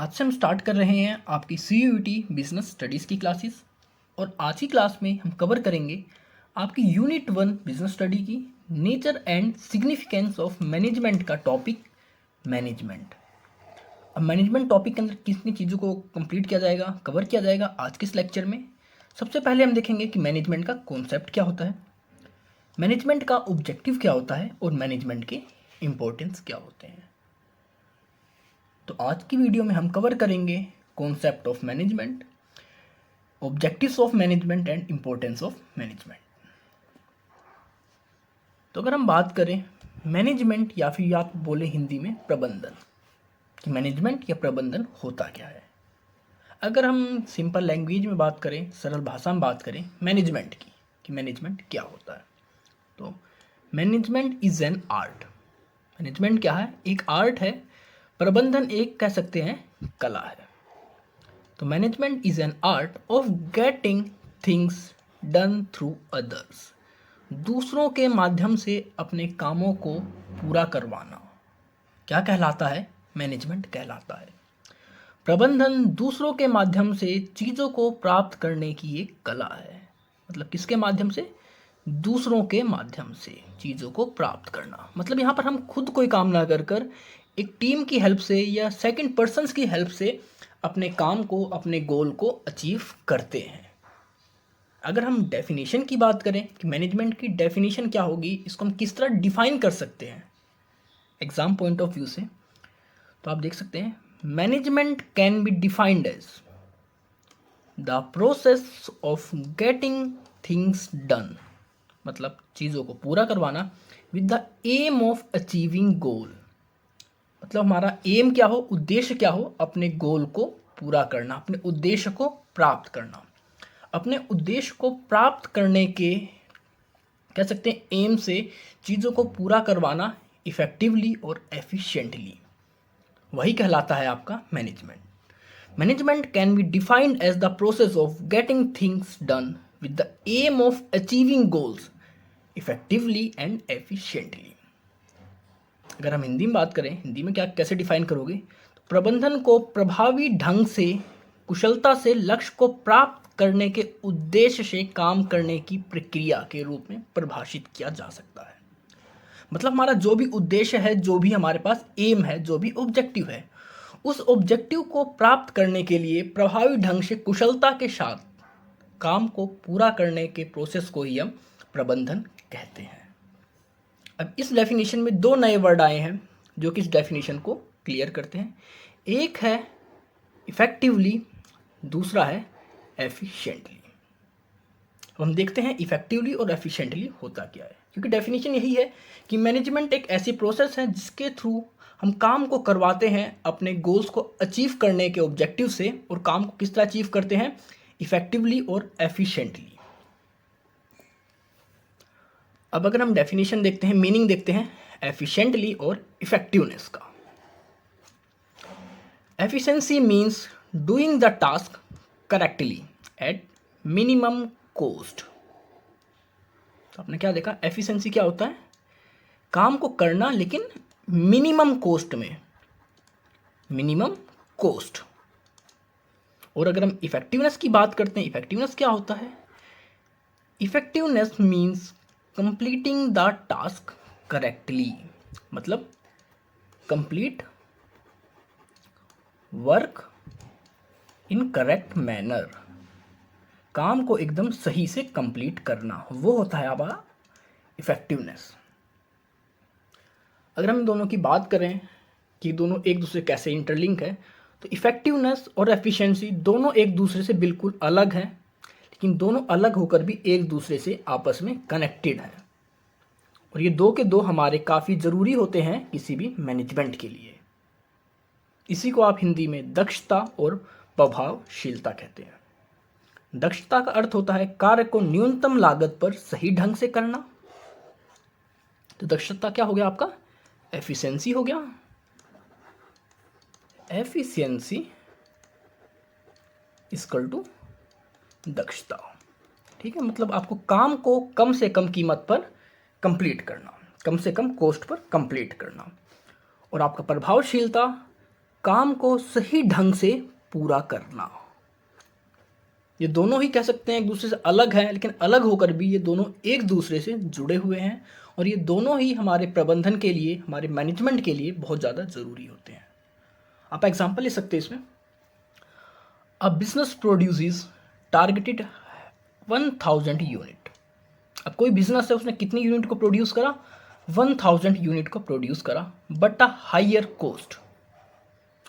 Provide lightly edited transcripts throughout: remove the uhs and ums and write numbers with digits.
आज से हम स्टार्ट कर रहे हैं आपकी CUET बिजनेस स्टडीज़ की क्लासेस। और आज की क्लास में हम कवर करेंगे आपकी यूनिट 1 बिजनेस स्टडी की nature and significance of management का टॉपिक मैनेजमेंट। अब मैनेजमेंट टॉपिक के अंदर कितनी चीज़ों को कंप्लीट किया जाएगा, कवर किया जाएगा आज के इस लेक्चर में। सबसे पहले हम देखेंगे कि मैनेजमेंट का कॉन्सेप्ट क्या होता है, मैनेजमेंट का ऑब्जेक्टिव क्या होता है और मैनेजमेंट के इम्पोर्टेंस क्या होते हैं। तो आज की वीडियो में हम कवर करेंगे concept of management, objectives of management and importance of management. तो अगर हम बात करें मैनेजमेंट या फिर आप बोले हिंदी में प्रबंधन, कि मैनेजमेंट या प्रबंधन होता क्या है। अगर हम सिंपल लैंग्वेज में बात करें, सरल भाषा में बात करें मैनेजमेंट की, कि मैनेजमेंट क्या होता है, तो management is an art. Management क्या है? एक आर्ट है। प्रबंधन एक कह सकते हैं कला है। तो management is an art of getting things done through others. दूसरों के माध्यम से अपने कामों को पूरा करवाना क्या कहलाता है? मैनेजमेंट कहलाता है। प्रबंधन दूसरों के माध्यम से चीज़ों को प्राप्त करने की एक कला है। मतलब किसके माध्यम से? दूसरों के माध्यम से चीज़ों को प्राप्त करना। मतलब यहाँ पर हम खुद कोई काम ना कर कर एक टीम की हेल्प से या सेकंड पर्सन्स की हेल्प से अपने काम को, अपने गोल को अचीव करते हैं। अगर हम डेफिनेशन की बात करें कि मैनेजमेंट की डेफिनेशन क्या होगी, इसको हम किस तरह डिफाइन कर सकते हैं एग्जाम पॉइंट ऑफ व्यू से, तो आप देख सकते हैं management can be defined as the process of getting things done. मतलब चीज़ों को पूरा करवाना with the aim of achieving goal. मतलब हमारा एम क्या हो, उद्देश्य क्या हो? अपने गोल को पूरा करना, अपने उद्देश्य को प्राप्त करना। अपने उद्देश्य को प्राप्त करने के कह सकते हैं एम से चीज़ों को पूरा करवाना इफेक्टिवली और एफिशिएंटली, वही कहलाता है आपका management. Management can be defined as the process of getting things done with the aim of achieving goals effectively and efficiently. अगर हम हिंदी में बात करें, हिंदी में क्या कैसे डिफाइन करोगे, तो प्रबंधन को प्रभावी ढंग से कुशलता से लक्ष्य को प्राप्त करने के उद्देश्य से काम करने की प्रक्रिया के रूप में परिभाषित किया जा सकता है। मतलब हमारा जो भी उद्देश्य है, जो भी हमारे पास एम है, जो भी ऑब्जेक्टिव है, उस ऑब्जेक्टिव को प्राप्त करने के लिए प्रभावी ढंग से कुशलता के साथ काम को पूरा करने के प्रोसेस को ही हम प्रबंधन कहते हैं। अब इस डेफिनेशन में दो नए वर्ड आए हैं जो कि इस डेफिनेशन को क्लियर करते हैं। एक है इफेक्टिवली, दूसरा है एफिशिएंटली। अब हम देखते हैं इफेक्टिवली और एफिशिएंटली होता क्या है, क्योंकि डेफिनेशन यही है कि मैनेजमेंट एक ऐसी प्रोसेस है जिसके थ्रू हम काम को करवाते हैं अपने गोल्स को अचीव करने के ऑब्जेक्टिव से, और काम को किस तरह अचीव करते हैं? इफेक्टिवली और एफिशिएंटली। अब अगर हम डेफिनेशन देखते हैं, मीनिंग देखते हैं एफिशिएंटली और इफेक्टिवनेस का। Efficiency means doing the task correctly at minimum cost. तो आपने क्या देखा, एफिशिएंसी क्या होता है? काम को करना लेकिन मिनिमम कॉस्ट में, मिनिमम कॉस्ट। और अगर हम इफेक्टिवनेस की बात करते हैं, इफेक्टिवनेस क्या होता है? Effectiveness means completing the task correctly. मतलब complete work in correct manner, काम को एकदम सही से कंप्लीट करना, वो होता है हमारा इफेक्टिवनेस। अगर हम दोनों की बात करें कि दोनों एक दूसरे कैसे इंटरलिंक है, तो इफेक्टिवनेस और एफिशिएंसी दोनों एक दूसरे से बिल्कुल अलग हैं, लेकिन दोनों अलग होकर भी एक दूसरे से आपस में कनेक्टेड हैं। और ये दो के दो हमारे काफ़ी ज़रूरी होते हैं किसी भी मैनेजमेंट के लिए। इसी को आप हिंदी में दक्षता और प्रभावशीलता कहते हैं। दक्षता का अर्थ होता है कार्य को न्यूनतम लागत पर सही ढंग से करना। तो दक्षता क्या हो गया आपका? एफिशिएंसी हो गया। एफिशिएंसी इक्वल टू दक्षता। ठीक है, मतलब आपको काम को कम से कम कीमत पर कंप्लीट करना, कम से कम कॉस्ट पर कंप्लीट करना। और आपका प्रभावशीलता काम को सही ढंग से पूरा करना। ये दोनों ही कह सकते हैं एक दूसरे से अलग हैं, लेकिन अलग होकर भी ये दोनों एक दूसरे से जुड़े हुए हैं और ये दोनों ही हमारे प्रबंधन के लिए, हमारे मैनेजमेंट के लिए बहुत ज़्यादा ज़रूरी होते हैं। आप एग्जांपल ले सकते हैं इसमें, a business produces targeted 1000 unit. अब कोई बिजनेस है, उसने कितनी यूनिट को प्रोड्यूस करा? 1000 यूनिट को प्रोड्यूस करा, बट अ हायर कॉस्ट।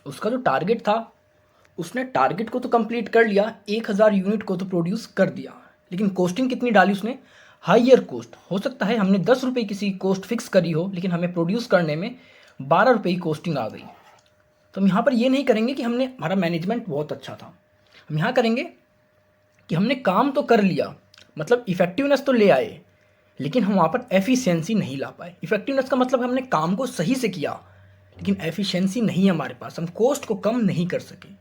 उसका जो टारगेट था, उसने टारगेट को तो कंप्लीट कर लिया, 1000 यूनिट को तो प्रोड्यूस कर दिया, लेकिन कॉस्टिंग कितनी डाली उसने? Higher cost. हो सकता है हमने 10 रुपये किसी कॉस्ट फिक्स करी हो, लेकिन हमें प्रोड्यूस करने में 12 रुपये की कॉस्टिंग आ गई। तो हम यहाँ पर ये नहीं करेंगे कि हमारा मैनेजमेंट बहुत अच्छा था। हम यहाँ करेंगे कि हमने काम तो कर लिया, मतलब इफेक्टिवनेस तो ले आए, लेकिन हम वहाँ पर एफिशिएंसी नहीं ला पाए। इफेक्टिवनेस का मतलब हमने काम को सही से किया, लेकिन एफिशिएंसी नहीं है हमारे पास, हम कॉस्ट को कम नहीं कर सके।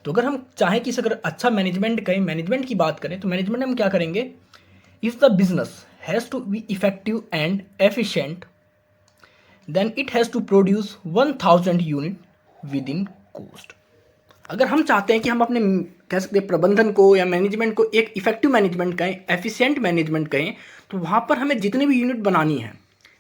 तो अगर हम चाहें कि अगर अच्छा मैनेजमेंट करें, मैनेजमेंट की बात करें, तो मैनेजमेंट में हम क्या करेंगे? If the business has to be effective and efficient, then it has to produce 1000 unit within cost. अगर हम चाहते हैं कि हम अपने कह सकते हैं प्रबंधन को या मैनेजमेंट को एक इफेक्टिव मैनेजमेंट कहें, एफिशिएंट मैनेजमेंट कहें, तो वहाँ पर हमें जितनी भी यूनिट बनानी है,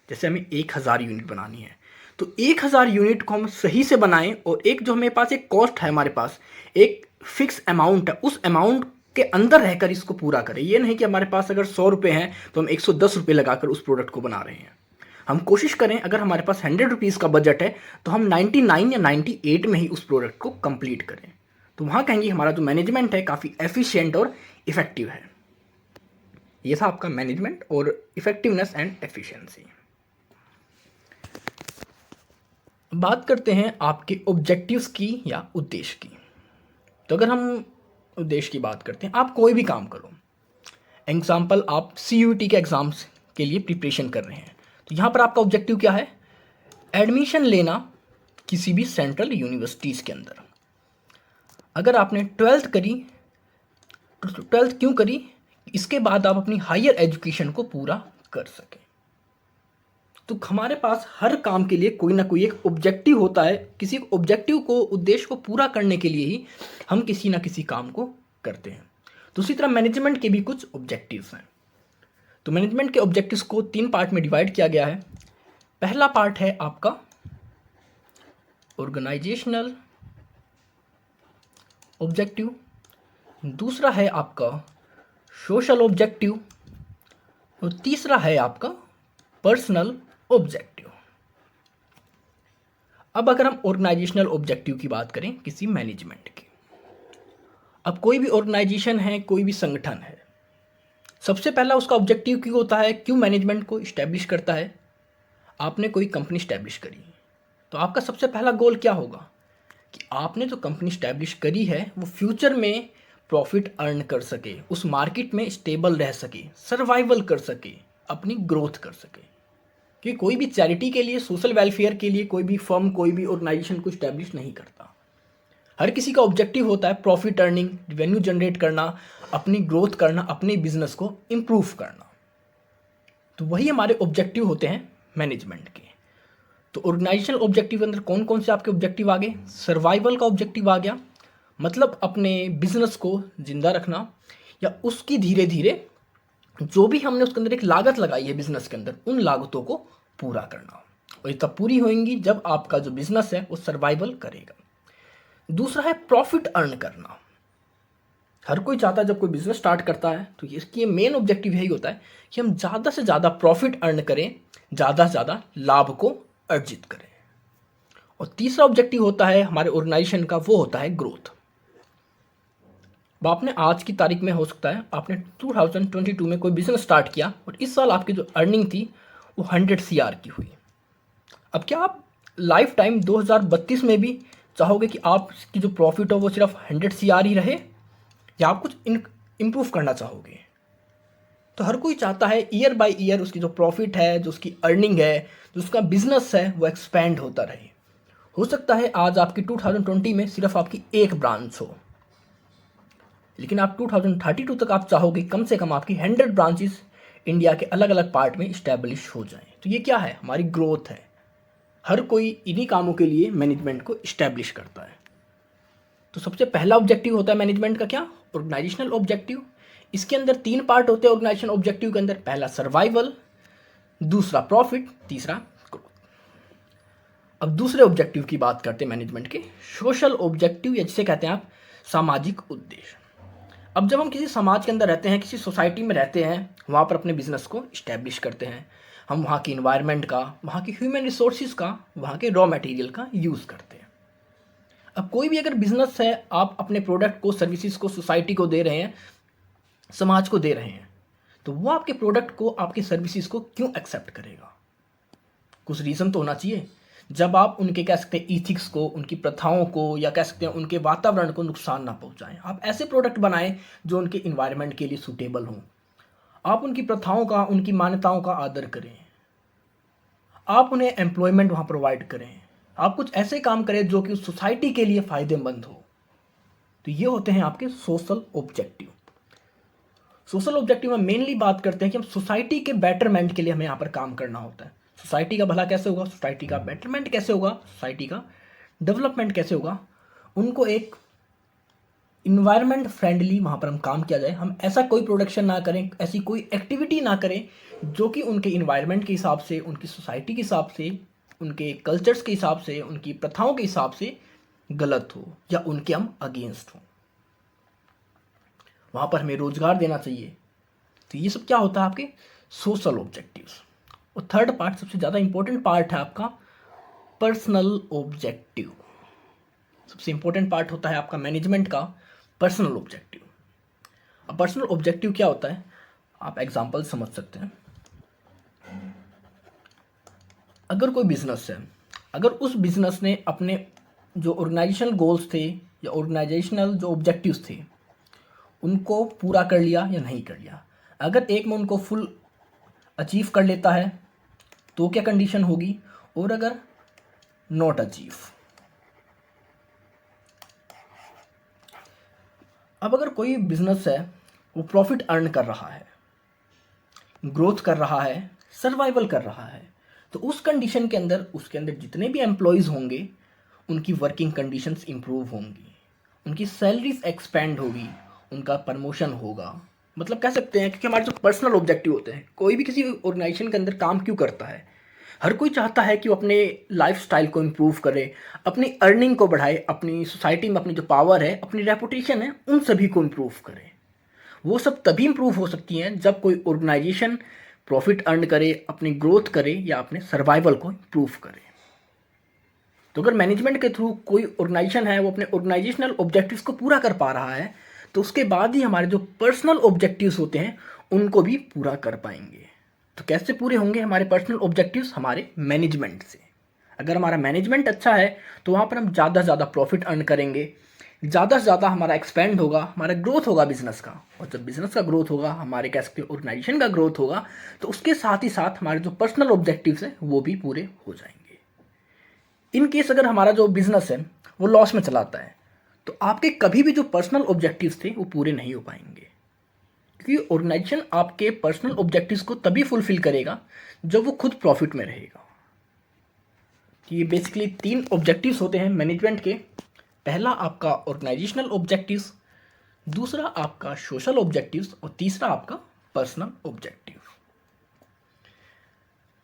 जैसे हमें 1000 यूनिट बनानी है, तो 1000 यूनिट को हम सही से बनाएं और एक जो हमारे पास एक कॉस्ट है, हमारे पास एक फिक्स अमाउंट है, उस अमाउंट के अंदर रहकर इसको पूरा करें। ये नहीं कि हमारे पास अगर 100 रुपये हैं तो हम 110 रुपये लगाकर उस प्रोडक्ट को बना रहे हैं। हम कोशिश करें, अगर हमारे पास 100 रुपीज़ का बजट है तो हम 99 या 98 में ही उस प्रोडक्ट को कंप्लीट करें। तो वहाँ कहेंगे हमारा जो मैनेजमेंट है काफ़ी एफिशिएंट और इफेक्टिव है। ये था आपका मैनेजमेंट और इफेक्टिवनेस एंड एफिशिएंसी। बात करते हैं आपके ऑब्जेक्टिव्स की या उद्देश्य की। तो अगर हम उद्देश्य की बात करते हैं, आप कोई भी काम करो, एग्जाम्पल आप CUET के एग्ज़ाम्स के लिए प्रिपरेशन कर रहे हैं, तो यहाँ पर आपका ऑब्जेक्टिव क्या है? एडमिशन लेना किसी भी सेंट्रल यूनिवर्सिटीज़ के अंदर। अगर आपने 12th करी, तो 12th क्यों करी? इसके बाद आप अपनी हायर एजुकेशन को पूरा कर सकें। तो हमारे पास हर काम के लिए कोई ना कोई एक ऑब्जेक्टिव होता है। किसी ऑब्जेक्टिव को, उद्देश्य को पूरा करने के लिए ही हम किसी ना किसी काम को करते हैं। दूसरी तरह मैनेजमेंट के भी कुछ ऑब्जेक्टिव्स हैं। तो मैनेजमेंट के ऑब्जेक्टिव्स को 3 पार्ट में डिवाइड किया गया है। पहला पार्ट है आपका ऑर्गेनाइजेशनल ऑब्जेक्टिव, दूसरा है आपका सोशल ऑब्जेक्टिव और तीसरा है आपका पर्सनल ऑब्जेक्टिव। अब अगर हम ऑर्गेनाइजेशनल ऑब्जेक्टिव की बात करें किसी मैनेजमेंट की, अब कोई भी ऑर्गेनाइजेशन है, कोई भी संगठन है, सबसे पहला उसका ऑब्जेक्टिव क्यों होता है? क्यों मैनेजमेंट को इस्टेब्लिश करता है? आपने कोई कंपनी इस्टेब्लिश करी, तो आपका सबसे पहला गोल क्या होगा कि आपने जो कंपनी इस्टेब्लिश करी है वो फ्यूचर में प्रॉफिट अर्न कर सके, उस मार्केट में स्टेबल रह सके, सर्वाइवल कर सके, अपनी ग्रोथ कर सके। क्योंकि कोई भी चैरिटी के लिए, सोशल वेलफेयर के लिए कोई भी फर्म, कोई भी ऑर्गेनाइजेशन को इस्टेब्लिश नहीं करता। हर किसी का ऑब्जेक्टिव होता है प्रॉफिट अर्निंग, रेवेन्यू जनरेट करना, अपनी ग्रोथ करना, अपने बिजनेस को इम्प्रूव करना। तो वही हमारे ऑब्जेक्टिव होते हैं मैनेजमेंट के। तो ऑर्गेनाइजेशनल ऑब्जेक्टिव के अंदर कौन कौन से आपके ऑब्जेक्टिव आ गए? सर्वाइवल का ऑब्जेक्टिव आ गया, मतलब अपने बिजनेस को जिंदा रखना, या उसकी धीरे धीरे जो भी हमने उसके अंदर एक लागत लगाई है बिजनेस के अंदर, उन लागतों को पूरा करना। और ये तब पूरी होंगी जब आपका जो बिजनेस है वो सर्वाइवल करेगा। दूसरा है प्रॉफिट अर्न करना। हर कोई चाहता है जब कोई बिजनेस स्टार्ट करता है तो इसकी मेन ऑब्जेक्टिव यही होता है कि हम ज़्यादा से ज़्यादा प्रॉफिट अर्न करें, ज़्यादा से ज़्यादा लाभ को अर्जित करें। और तीसरा ऑब्जेक्टिव होता है हमारे ऑर्गेनाइजेशन का, वो होता है ग्रोथ। अब आपने आज की तारीख में, हो सकता है आपने 2022 में कोई बिजनेस स्टार्ट किया और इस साल आपकी जो अर्निंग थी वो 100 CR की हुई। अब क्या आप लाइफ टाइम 2032 में भी चाहोगे कि आपकी जो प्रॉफिट हो वो सिर्फ 100 CR ही रहे, या आप कुछ इम्प्रूव करना चाहोगे? तो हर कोई चाहता है ईयर बाय ईयर उसकी जो प्रॉफिट है, जो उसकी अर्निंग है, जो उसका बिजनेस है, वो एक्सपेंड होता रहे। हो सकता है आज आपकी 2020 में सिर्फ आपकी एक ब्रांच हो, लेकिन आप 2032 तक आप चाहोगे कम से कम आपकी 100 ब्रांचेस इंडिया के अलग अलग पार्ट में इस्टेब्लिश हो जाएं। तो ये क्या है? हमारी ग्रोथ है। हर कोई इन्हीं कामों के लिए मैनेजमेंट को इस्टेब्लिश करता है। तो सबसे पहला ऑब्जेक्टिव होता है मैनेजमेंट का क्या? Organisational objective. इसके अंदर 3 पार्ट होते हैं ऑर्गेनाइजेशन ऑब्जेक्टिव के अंदर। पहला सर्वाइवल, दूसरा प्रॉफिट, तीसरा ग्रोथ। अब दूसरे ऑब्जेक्टिव की बात करते हैं मैनेजमेंट के, सोशल ऑब्जेक्टिव या जिसे कहते हैं आप सामाजिक उद्देश्य। अब जब हम किसी समाज के अंदर रहते हैं, किसी सोसाइटी में रहते हैं, वहाँ पर अपने बिजनेस को इस्टेब्लिश करते हैं, हम वहाँ की इन्वायरमेंट का, वहाँ की ह्यूमन रिसोर्सेज का, वहाँ के रॉ मटेरियल का यूज़ करते हैं। अब कोई भी अगर बिजनेस है, आप अपने प्रोडक्ट को, सर्विसेज को सोसाइटी को दे रहे हैं, समाज को दे रहे हैं, तो वो आपके प्रोडक्ट को, आपकी सर्विसेज को क्यों एक्सेप्ट करेगा? कुछ रीज़न तो होना चाहिए। जब आप उनके कह सकते हैं इथिक्स को, उनकी प्रथाओं को, या कह सकते हैं उनके वातावरण को नुकसान ना पहुंचाएं। आप ऐसे प्रोडक्ट बनाएं जो उनके इन्वायरमेंट के लिए सूटेबल हों। आप उनकी प्रथाओं का, उनकी मान्यताओं का आदर करें। आप उन्हें एम्प्लॉयमेंट वहाँ प्रोवाइड करें। आप कुछ ऐसे काम करें जो कि उस सोसाइटी के लिए फ़ायदेमंद हो। तो ये होते हैं आपके सोशल ऑब्जेक्टिव। सोशल ऑब्जेक्टिव में मेनली बात करते हैं कि हम सोसाइटी के बेटरमेंट के लिए हमें यहाँ पर काम करना होता है। सोसाइटी का भला कैसे होगा, सोसाइटी का बेटरमेंट कैसे होगा, सोसाइटी का डेवलपमेंट कैसे होगा, उनको एक इन्वायरमेंट फ्रेंडली वहाँ पर हम काम किया जाए। हम ऐसा कोई प्रोडक्शन ना करें, ऐसी कोई एक्टिविटी ना करें जो कि उनके इन्वायरमेंट के हिसाब से, उनकी सोसाइटी के हिसाब से, उनके कल्चर्स के हिसाब से, उनकी प्रथाओं के हिसाब से गलत हो या उनके हम अगेंस्ट हों। वहाँ पर हमें रोजगार देना चाहिए। तो ये सब क्या होता है आपके सोशल ऑब्जेक्टिव्स। और थर्ड पार्ट, सबसे ज़्यादा इंपॉर्टेंट पार्ट है आपका पर्सनल ऑब्जेक्टिव। सबसे इंपॉर्टेंट पार्ट होता है आपका मैनेजमेंट का पर्सनल ऑब्जेक्टिव। अब पर्सनल ऑब्जेक्टिव क्या होता है, आप एग्जांपल समझ सकते हैं। अगर कोई बिजनेस है, अगर उस बिजनेस ने अपने जो ऑर्गेनाइजेशनल गोल्स थे या ऑर्गेनाइजेशनल जो ऑब्जेक्टिव्स थे उनको पूरा कर लिया या नहीं कर लिया, अगर एक में उनको फुल अचीव कर लेता है तो क्या कंडीशन होगी, और अगर नॉट अचीव। अब अगर कोई बिजनेस है वो प्रॉफिट अर्न कर रहा है, ग्रोथ कर रहा है, सर्वाइवल कर रहा है, तो उस कंडीशन के अंदर उसके अंदर जितने भी एम्प्लॉयज़ होंगे उनकी वर्किंग कंडीशंस इंप्रूव होंगी, उनकी सैलरीज एक्सपेंड होगी, उनका प्रमोशन होगा। मतलब कह सकते हैं, क्योंकि हमारे जो पर्सनल ऑब्जेक्टिव होते हैं, कोई भी किसी ऑर्गेनाइजेशन के अंदर काम क्यों करता है, हर कोई चाहता है कि वो अपने लाइफस्टाइल को इम्प्रूव करे, अपनी अर्निंग को बढ़ाए, अपनी सोसाइटी में अपनी जो पावर है, अपनी रेपुटेशन है, उन सभी को इम्प्रूव करे। वो सब तभी इम्प्रूव हो सकती हैं जब कोई ऑर्गेनाइजेशन प्रॉफिट अर्न करे, अपनी ग्रोथ करे या अपने सर्वाइवल को इम्प्रूव करे। तो अगर मैनेजमेंट के थ्रू कोई ऑर्गेनाइजेशन है वो अपने ऑर्गेनाइजेशनल ऑब्जेक्टिव्स को पूरा कर पा रहा है, तो उसके बाद ही हमारे जो पर्सनल ऑब्जेक्टिव्स होते हैं उनको भी पूरा कर पाएंगे। तो कैसे पूरे होंगे हमारे पर्सनल ऑब्जेक्टिव्स? हमारे मैनेजमेंट से। अगर हमारा मैनेजमेंट अच्छा है तो वहाँ पर हम ज़्यादा से ज़्यादा प्रॉफिट अर्न करेंगे, ज़्यादा से ज़्यादा हमारा एक्सपेंड होगा, हमारा ग्रोथ होगा बिजनेस का। और जब बिजनेस का ग्रोथ होगा, हमारे कह सकते हैं ऑर्गेनाइजेशन का ग्रोथ होगा, तो उसके साथ ही साथ हमारे जो पर्सनल ऑब्जेक्टिव्स हैं वो भी पूरे हो जाएंगे। इन केस अगर हमारा जो बिजनेस है वो लॉस में चलाता है, तो आपके कभी भी जो पर्सनल ऑब्जेक्टिव्स थे वो पूरे नहीं हो पाएंगे, क्योंकि ऑर्गेनाइजेशन आपके पर्सनल ऑब्जेक्टिव्स को तभी फुलफिल करेगा जब वो खुद प्रॉफिट में रहेगा। कि ये बेसिकली 3 ऑब्जेक्टिव्स होते हैं मैनेजमेंट के। पहला आपका ऑर्गेनाइजेशनल ऑब्जेक्टिव्स, दूसरा आपका सोशल ऑब्जेक्टिव्स, और तीसरा आपका पर्सनल ऑब्जेक्टिव।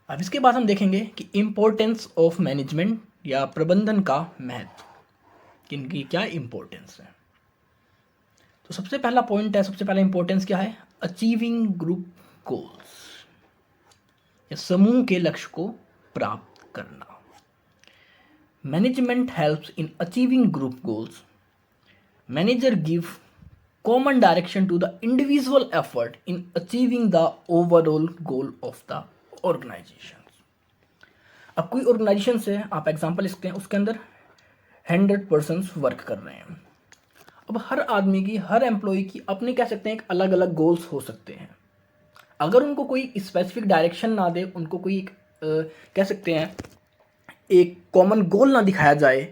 अब इसके बाद हम देखेंगे कि इम्पोर्टेंस ऑफ मैनेजमेंट या प्रबंधन का महत्व, कि इनकी क्या इम्पोर्टेंस है। तो सबसे पहला पॉइंट है, सबसे पहला इंपॉर्टेंस क्या है? अचीविंग ग्रुप गोल्स, या समूह के लक्ष्य को प्राप्त करना। Management helps in achieving group goals. Manager give common direction to the individual effort in achieving the overall goal of the organization. अब कोई ऑर्गेनाइजेशन से आप एग्जांपल लिखते हैं, उसके अंदर 100% वर्क कर रहे हैं। अब हर आदमी की, हर एम्प्लॉय की अपने कह सकते हैं एक अलग अलग गोल्स हो सकते हैं। अगर उनको कोई स्पेसिफिक डायरेक्शन ना दे, उनको कोई कह सकते हैं एक कॉमन गोल ना दिखाया जाए,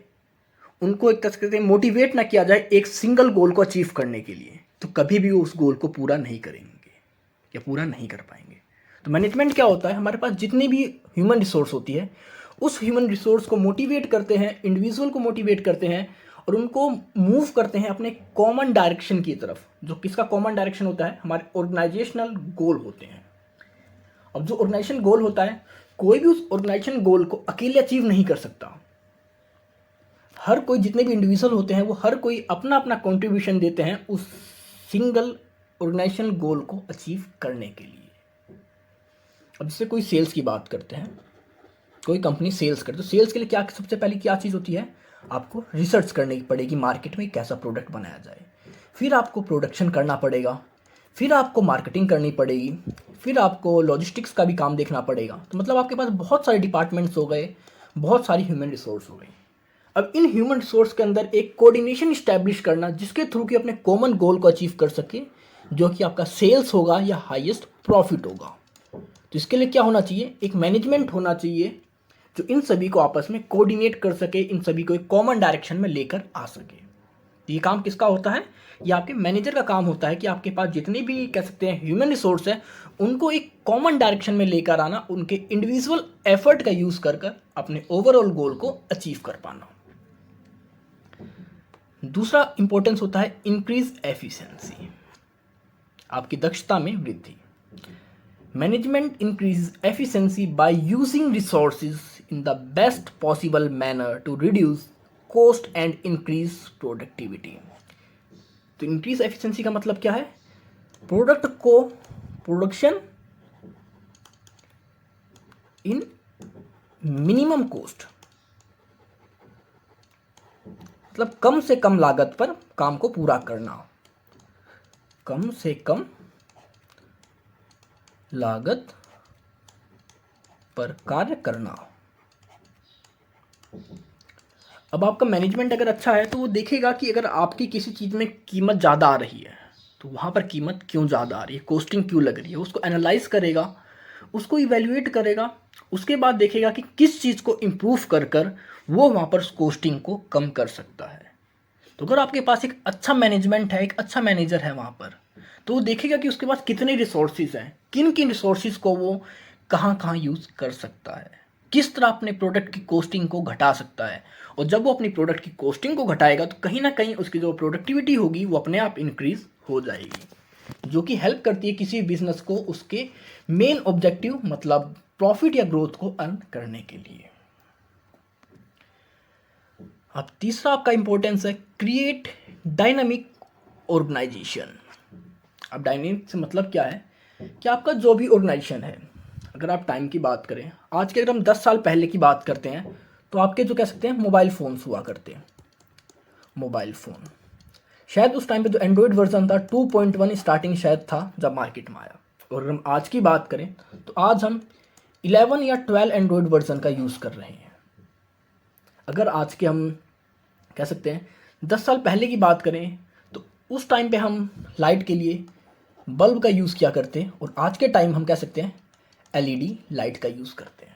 उनको एक तरह से मोटिवेट ना किया जाए एक सिंगल गोल को अचीव करने के लिए, तो कभी भी वो उस गोल को पूरा नहीं करेंगे या पूरा नहीं कर पाएंगे। तो मैनेजमेंट क्या होता है? हमारे पास जितनी भी ह्यूमन रिसोर्स होती है उस ह्यूमन रिसोर्स को मोटिवेट करते हैं, इंडिविजुअल को मोटिवेट करते हैं और उनको मूव करते हैं अपने कॉमन डायरेक्शन की तरफ, जो किसका कॉमन डायरेक्शन होता है, हमारे ऑर्गेनाइजेशनल गोल होते हैं। अब जो ऑर्गेनाइजेशन गोल होता है, कोई भी उस ऑर्गेनाइजेशन गोल को अकेले अचीव नहीं कर सकता। हर कोई, जितने भी इंडिविजुअल होते हैं, वो हर कोई अपना अपना कंट्रीब्यूशन देते हैं उस सिंगल ऑर्गेनाइजेशन गोल को अचीव करने के लिए। अब जैसे कोई सेल्स की बात करते हैं, कोई कंपनी सेल्स करती है, तो सेल्स के लिए क्या सबसे पहले क्या चीज़ होती है, आपको रिसर्च करनी पड़ेगी मार्केट में कैसा प्रोडक्ट बनाया जाए, फिर आपको प्रोडक्शन करना पड़ेगा, फिर आपको मार्केटिंग करनी पड़ेगी, फिर आपको लॉजिस्टिक्स का भी काम देखना पड़ेगा। तो मतलब आपके पास बहुत सारे डिपार्टमेंट्स हो गए, बहुत सारी ह्यूमन रिसोर्स हो गई। अब इन ह्यूमन रिसोर्स के अंदर एक कोऑर्डिनेशन इस्टेब्लिश करना, जिसके थ्रू कि अपने कॉमन गोल को अचीव कर सके, जो कि आपका सेल्स होगा या हाईएस्ट प्रॉफिट होगा। तो इसके लिए क्या होना चाहिए, एक मैनेजमेंट होना चाहिए जो इन सभी को आपस में कोऑर्डिनेट कर सके, इन सभी को एक कॉमन डायरेक्शन में लेकर आ सके। ये काम किसका होता है, ये आपके मैनेजर का काम होता है कि आपके पास जितने भी कह सकते हैं ह्यूमन रिसोर्स है, उनको एक कॉमन डायरेक्शन में लेकर आना, उनके इंडिविजुअल एफर्ट का यूज़ कर कर अपने ओवरऑल गोल को अचीव कर पाना। दूसरा इंपॉर्टेंस होता है इंक्रीज एफिशिएंसी, आपकी दक्षता में वृद्धि। Management increase efficiency by using resources in the best possible manner to reduce cost and increase productivity. तो इंक्रीज एफिशिएंसी का मतलब क्या है, प्रोडक्ट को प्रोडक्शन इन मिनिमम कॉस्ट, मतलब कम से कम लागत पर काम को पूरा करना, कम से कम लागत पर कार्य करना। अब आपका मैनेजमेंट अगर अच्छा है तो वो देखेगा कि अगर आपकी किसी चीज़ में कीमत ज़्यादा आ रही है तो वहाँ पर कीमत क्यों ज़्यादा आ रही है, कॉस्टिंग क्यों लग रही है, उसको एनालाइज करेगा, उसको इवेल्युएट करेगा, उसके बाद देखेगा कि किस चीज़ को इम्प्रूव कर कर वो वहाँ पर कॉस्टिंग को कम कर सकता है। तो अगर आपके पास एक अच्छा मैनेजमेंट है, एक अच्छा मैनेजर है वहाँ पर, तो वो देखेगा कि उसके पास कितने रिसोर्सेज हैं, किन किन रिसोर्सेज को वो कहाँ कहाँ यूज़ कर सकता है, किस तरह अपने प्रोडक्ट की कॉस्टिंग को घटा सकता है। और जब वो अपनी प्रोडक्ट की कॉस्टिंग को घटाएगा तो कहीं ना कहीं उसकी जो प्रोडक्टिविटी होगी वो अपने आप इंक्रीज हो जाएगी, जो कि हेल्प करती है किसी बिजनेस को उसके मेन ऑब्जेक्टिव मतलब प्रॉफिट या ग्रोथ को अर्न करने के लिए। अब तीसरा आपका इंपॉर्टेंस है क्रिएट डायनामिक ऑर्गेनाइजेशन। अब डायनामिक से मतलब क्या है कि आपका जो भी ऑर्गेनाइजेशन है, अगर आप टाइम की बात करें, आज के अगर हम 10 साल पहले की बात करते हैं तो आपके जो कह सकते हैं मोबाइल फ़ोन्स हुआ करते हैं, मोबाइल फ़ोन शायद उस टाइम पे जो एंड्रॉयड वर्जन था 2.1 स्टार्टिंग शायद था जब मार्केट में आया। और अगर हम आज की बात करें तो आज हम 11 या 12 एंड्रॉयड वर्जन का यूज़ कर रहे हैं। अगर आज के हम कह सकते हैं 10 साल पहले की बात करें तो उस टाइम पे हम लाइट के लिए बल्ब का यूज़ किया करते हैं और आज के टाइम हम कह सकते हैं एलईडी लाइट का यूज़ करते हैं।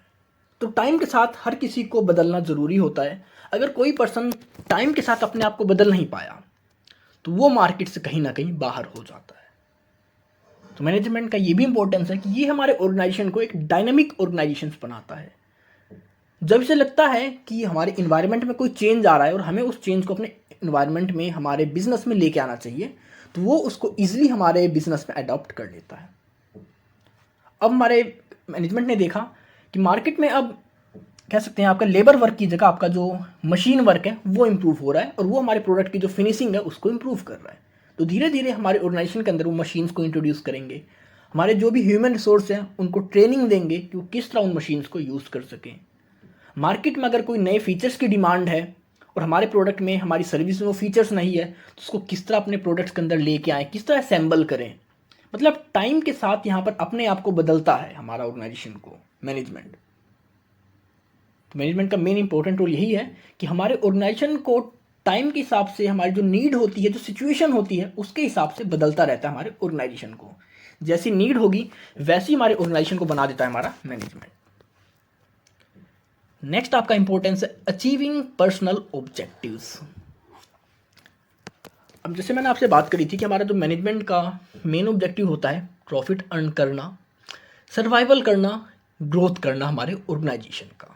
तो टाइम के साथ हर किसी को बदलना ज़रूरी होता है। अगर कोई पर्सन टाइम के साथ अपने आप को बदल नहीं पाया तो वो मार्केट से कहीं ना कहीं बाहर हो जाता है। तो मैनेजमेंट का ये भी इंपॉर्टेंस है कि ये हमारे ऑर्गेनाइजेशन को एक डायनामिक ऑर्गेनाइजेशन बनाता है। जब इसे लगता है कि हमारे इन्वायरमेंट में कोई चेंज आ रहा है और हमें उस चेंज को अपने इन्वायरमेंट में हमारे बिजनेस में लेके आना चाहिए, तो वो उसको ईजिली हमारे बिजनेस में अडॉप्ट कर लेता है। अब हमारे मैनेजमेंट ने देखा कि मार्केट में अब कह सकते हैं आपका लेबर वर्क की जगह आपका जो मशीन वर्क है वो इम्प्रूव हो रहा है और वो हमारे प्रोडक्ट की जो फिनिशिंग है उसको इम्प्रूव कर रहा है। तो धीरे धीरे हमारे ऑर्गेनाइजेशन के अंदर वो मशीन्स को इंट्रोड्यूस करेंगे, हमारे जो भी ह्यूमन रिसोर्स हैं उनको ट्रेनिंग देंगे कि वो किस तरह उन मशीन्स को यूज़ कर सकें। मार्केट में अगर कोई नए फीचर्स की डिमांड है और हमारे प्रोडक्ट में हमारी सर्विस में वो फीचर्स नहीं है तो उसको किस तरह अपने प्रोडक्ट्स के अंदर लेके आएँ, किस तरह असेंबल करें। मतलब टाइम के साथ यहाँ पर अपने आप को बदलता है हमारा ऑर्गेनाइजेशन को मैनेजमेंट। तो मैनेजमेंट का मेन इंपॉर्टेंट रोल यही है कि हमारे ऑर्गेनाइजेशन को टाइम के हिसाब से हमारी जो नीड होती है, जो सिचुएशन होती है, उसके हिसाब से बदलता रहता है हमारे ऑर्गेनाइजेशन को। जैसी नीड होगी वैसी हमारे ऑर्गेनाइजेशन को बना देता है हमारा मैनेजमेंट। नेक्स्ट आपका इंपॉर्टेंस है अचीविंग पर्सनल ऑब्जेक्टिव्स। अब जैसे मैंने आपसे बात करी थी कि हमारा जो मैनेजमेंट का मेन ऑब्जेक्टिव होता है प्रॉफिट अर्न करना, सर्वाइवल करना, ग्रोथ करना हमारे ऑर्गेनाइजेशन का।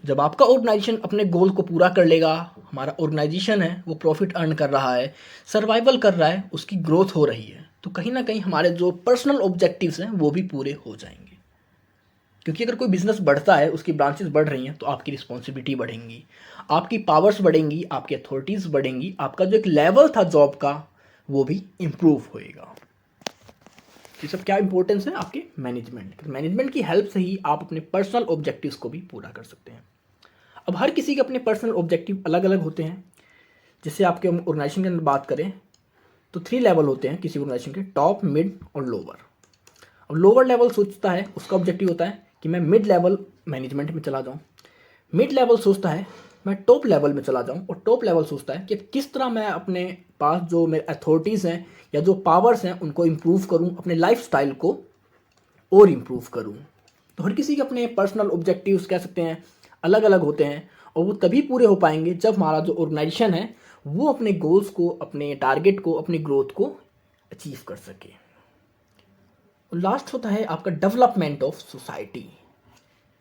जब आपका ऑर्गेनाइजेशन अपने गोल को पूरा कर लेगा, हमारा ऑर्गेनाइजेशन है वो प्रॉफिट अर्न कर रहा है, सर्वाइवल कर रहा है, उसकी ग्रोथ हो रही है, तो कहीं ना कहीं हमारे जो पर्सनल ऑब्जेक्टिव्स हैं वो भी पूरे हो जाएंगे। क्योंकि अगर कोई बिजनेस बढ़ता है, उसकी ब्रांचेस बढ़ रही हैं, तो आपकी रिस्पॉन्सिबिलिटी बढ़ेंगी, आपकी पावर्स बढ़ेंगी, आपकी अथॉरिटीज़ बढ़ेंगी, आपका जो एक लेवल था जॉब का वो भी इम्प्रूव होएगा। ये सब क्या इंपॉर्टेंस है आपके मैनेजमेंट। मैनेजमेंट की हेल्प से ही आप अपने पर्सनल ऑब्जेक्टिव्स को भी पूरा कर सकते हैं। अब हर किसी के अपने पर्सनल ऑब्जेक्टिव अलग अलग होते हैं। जैसे आपके ऑर्गेनाइजेशन के अंदर बात करें तो 3 लेवल होते हैं किसी ऑर्गेनाइजेशन के, टॉप, मिड और लोअर। अब लोअर लेवल सोचता है, उसका ऑब्जेक्टिव होता है कि मैं मिड लेवल मैनेजमेंट में चला जाऊँ। मिड लेवल सोचता है मैं टॉप लेवल में चला जाऊँ, और टॉप लेवल सोचता है कि किस तरह मैं अपने पास जो मेरे अथॉरिटीज़ हैं या जो पावर्स हैं उनको इम्प्रूव करूँ, अपने लाइफ स्टाइल को और इम्प्रूव करूँ। तो हर किसी के अपने पर्सनल ऑब्जेक्टिव्स कह सकते हैं अलग अलग होते हैं, और वो तभी पूरे हो पाएंगे जब हमारा जो ऑर्गेनाइजेशन है वो अपने गोल्स को, अपने टारगेट को, अपनी ग्रोथ को अचीव कर सके। लास्ट होता है आपका डेवलपमेंट ऑफ सोसाइटी,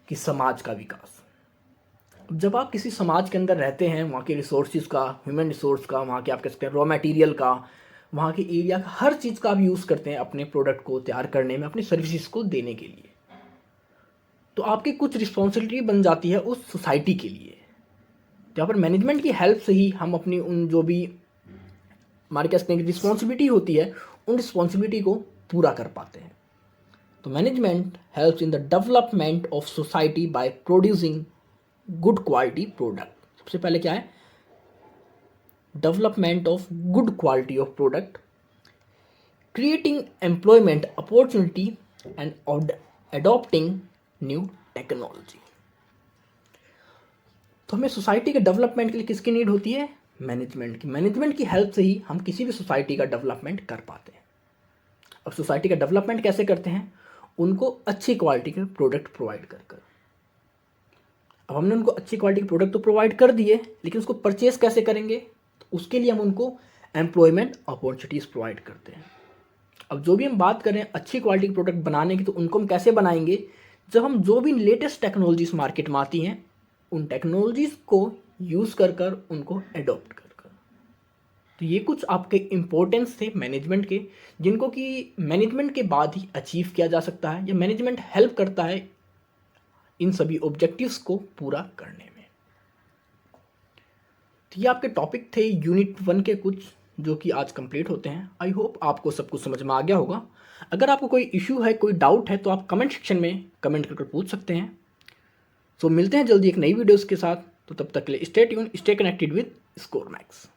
कि समाज का विकास। जब आप किसी समाज के अंदर रहते हैं, वहाँ के रिसोर्सेज का, ह्यूमन रिसोर्स का, वहाँ के आप कह सकते हैं रॉ मटेरियल का, वहाँ के एरिया का, हर चीज़ का आप यूज़ करते हैं अपने प्रोडक्ट को तैयार करने में, अपनी सर्विसेज को देने के लिए। तो आपकी कुछ रिस्पॉन्सिबिलिटी बन जाती है उस सोसाइटी के लिए। तो यहाँ पर मैनेजमेंट की हेल्प से ही हम अपनी उन जो भी हमारे कह सकते हैं रिस्पॉन्सिबिलिटी होती है, उन रिस्पॉन्सिबिलिटी को पूरा कर पाते हैं। तो management helps in the development of society by producing good quality product. सबसे पहले क्या है, development of good quality of product, creating employment opportunity and adopting new technology. तो हमें सोसाइटी के डेवलपमेंट के लिए किसकी नीड होती है, मैनेजमेंट की। मैनेजमेंट की हेल्प से ही हम किसी भी सोसाइटी का डेवलपमेंट कर पाते हैं। अब सोसाइटी का डेवलपमेंट कैसे करते हैं, उनको अच्छी क्वालिटी के प्रोडक्ट प्रोवाइड कर कर। अब हमने उनको अच्छी क्वालिटी के प्रोडक्ट तो प्रोवाइड कर दिए, लेकिन उसको परचेस कैसे करेंगे, तो उसके लिए हम उनको एम्प्लॉयमेंट अपॉर्चुनिटीज़ प्रोवाइड करते हैं। अब जो भी हम बात करें अच्छी क्वालिटी के प्रोडक्ट बनाने की, तो उनको हम कैसे बनाएंगे, जब हम जो भी लेटेस्ट टेक्नोलॉजीज मार्केट में आती हैं उन टेक्नोलॉजीज़ को यूज़ कर कर उनको एडॉप्ट कर कर। तो ये कुछ आपके इम्पोर्टेंस थे मैनेजमेंट के, जिनको कि मैनेजमेंट के बाद ही अचीव किया जा सकता है, या मैनेजमेंट हेल्प करता है इन सभी ऑब्जेक्टिव्स को पूरा करने में। तो ये आपके टॉपिक थे यूनिट 1 के कुछ, जो कि आज कंप्लीट होते हैं। आई होप आपको सब कुछ समझ में आ गया होगा। अगर आपको कोई इश्यू है, कोई डाउट है, तो आप कमेंट सेक्शन में कमेंट करके पूछ सकते हैं। सो मिलते हैं जल्दी एक नई वीडियोस के साथ। तो तब तक के लिए stay tune, stay connected with score max.